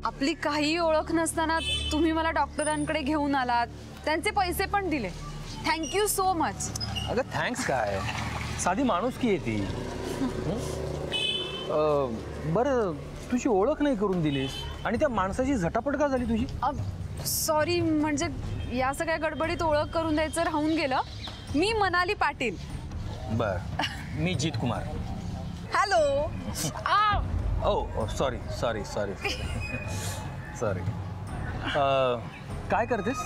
आपली काही ओळख नसताना तुम्ही मला डॉक्टरांकडे घेऊन आलात, त्यांचे पैसे पण दिले. Thank you so much. अगं थँक्स काय, साधी माणुसकी आहे ती. बरं तुझी ओळख नाही करून दिलीस आणि त्या माणसाची झटापट का झाली तुझी? सॉरी, म्हणजे या सगळ्या गडबडीत ओळख करून द्यायचं राहून गेलं. मी मनाली पाटील. बर, मी जीत कुमार. हॅलो. ओ सॉरी सॉरी सॉरी सॉरी. काय करतेस?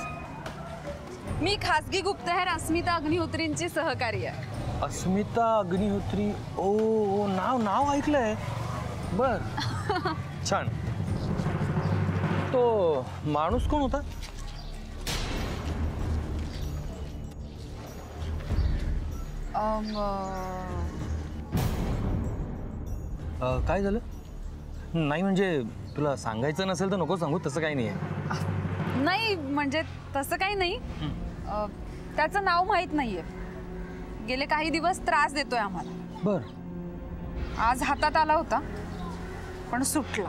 मी खासगी गुप्तहेर अस्मिता अग्निहोत्रींची सहकारी आहे. अस्मिता अग्निहोत्री. ओ नाव ऐकलंय. बर छान. तो माणूस कोण होता? काय झालं? नाही म्हणजे तुला सांगायचं नसेल तर नको सांगू, तसं काही नाही आहे. नाही म्हणजे तसं काही नाही. त्याचं नाव माहीत नाहीये. गेले काही दिवस त्रास देतोय आम्हाला. बर. आज हातात आला होता पण सुटला.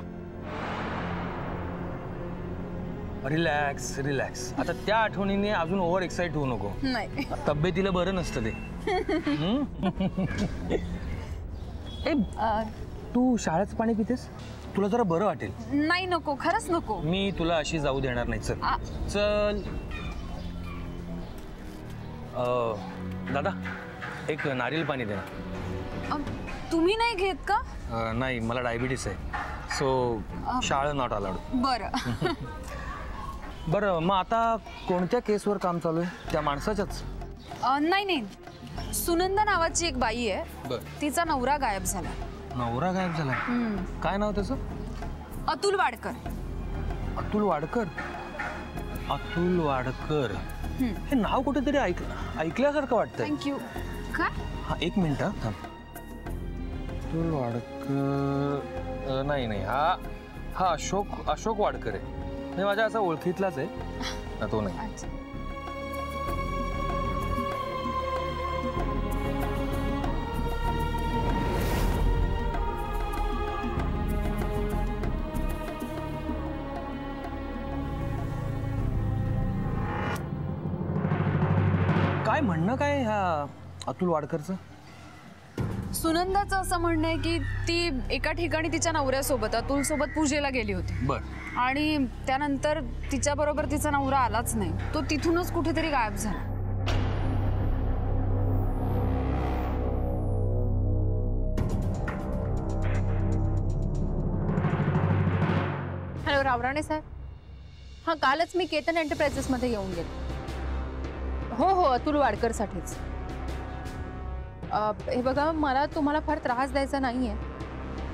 Relax relax. आता त्या आठवणीने अजून ओव्हर एक्साइट होऊ नको. नाही, तब्येतीला बरं नसतं ते. तू शाळेचं पाणी पितेस? तुला जरा बरं वाटेल. नाही नको, खरंच नको. मी तुला अशी जाऊ देणार नाही. चल चल. दादा एक नारियल पाणी दे ना. तुम्ही नाही घेत का? नाही, मला डायबिटीस आहे, सो शाळा नॉट अलाउड. बरं. बरं मग आता कोणत्या केसवर काम चालू आहे? त्या माणसाच्याच? नाही, सुनंदा नावाची एक बाई आहे. तिचा नवरा गायब झाला. नवरा गायब झाला? काय नाव त्याचं? अतुल वाडकर. अतुल वाडकर. अतुल वाडकर हे नाव कुठेतरी ऐकल्यासारखं वाटतंय. थँक्यू. काय? हा एक मिनिट थांब. अतुल वाडकर. नाही हा अशोक वाडकर आहे. हे माझ्या असा ओळखीतलाच आहे. तो नाही. काय म्हणणं काय ह्या अतुल वाडकरचं? सुनंदाचं असं म्हणणं आहे की ती एका ठिकाणी तिच्या नवऱ्यासोबत अतुल सोबत पूजेला गेली होती. बर. आणि त्यानंतर तिच्या बरोबर तिचा नवरा आलाच नाही. तो तिथूनच कुठेतरी गायब झाला. हॅलो रावराणे साहेब. हां, कालच मी केतन एंटरप्राइजेसमध्ये येऊन गेले. हो अतुल वाडकरसाठीच. हे बघा, मला तुम्हाला फार त्रास द्यायचा नाही आहे.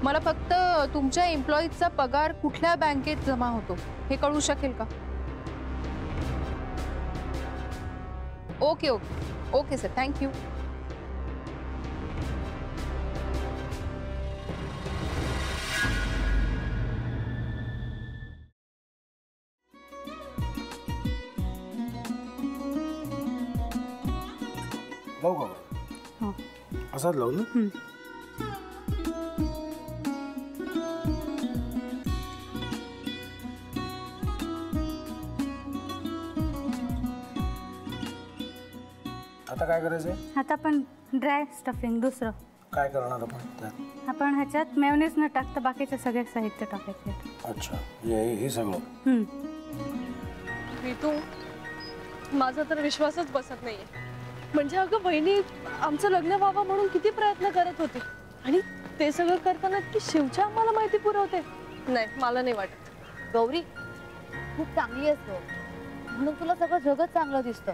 मला फक्त तुमच्या एम्प्लॉईजचा पगार कुठल्या बँकेत जमा होतो हे कळू शकेल का? Okay sir, thank you. असाच लावू ना. आता काय करायचंय? आता आपण ड्राय स्टफिंग दुसरं काय करणार आपण त्यात? आपण ह्याच्यात मेयोनीज न टाकता बाकीचे सगळे साहित्य टाकायचे. अच्छा, हे सगळं. ऋतू, माझा तर विश्वासच बसत नाहीये. म्हणजे अगं बहिणी आमचं लग्न व्हावं म्हणून किती प्रयत्न करत होते आणि ते सगळं करताना की शिवच्या आम्हाला माहिती पुरवते. नाही, मला नाही वाटत. गौरी खूप चांगली असतो म्हणून तुला सगळं जगत चांगलं दिसतं,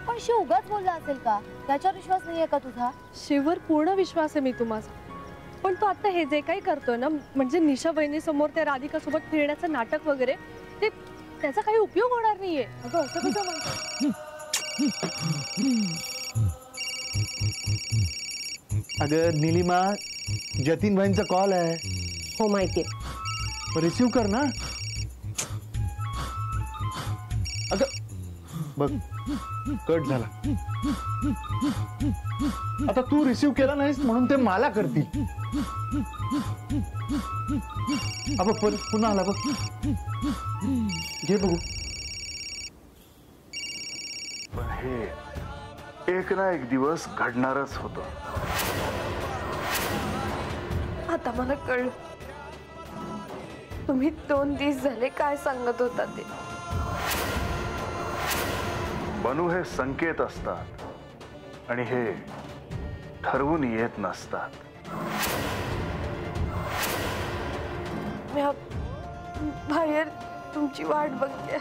पण शिव उगाच बोलला असेल का? त्याच्यावर विश्वास नाहीये का तुझा? शिववर पूर्ण विश्वास आहे मी माझा. पण तो आता हे जे काही करतोय ना, म्हणजे निशा बहिणी समोर त्या राधिका सोबत फिरण्याचं नाटक वगैरे, ते त्याचा काही उपयोग होणार नाहीये. अगं असं कसं म्हणतो? अगं नीलिमा, जतीन भाईंचा कॉल आहे. हो माहितीये. रिसीव कर ना. अगं बघ, कट झाला. आता तू रिसीव केला नाहीस म्हणून ते मला करतील. अब पुन्हा आला बघ. घे बघू. पण हे एक ना एक दिवस घडणारच होतं. आता मला कळलं तुम्ही 2 दिवस झाले काय सांगत होता ते. बनू हे संकेत असतात आणि हे ठरवून येत नसतात. मी बाहेर तुमची वाट बघते.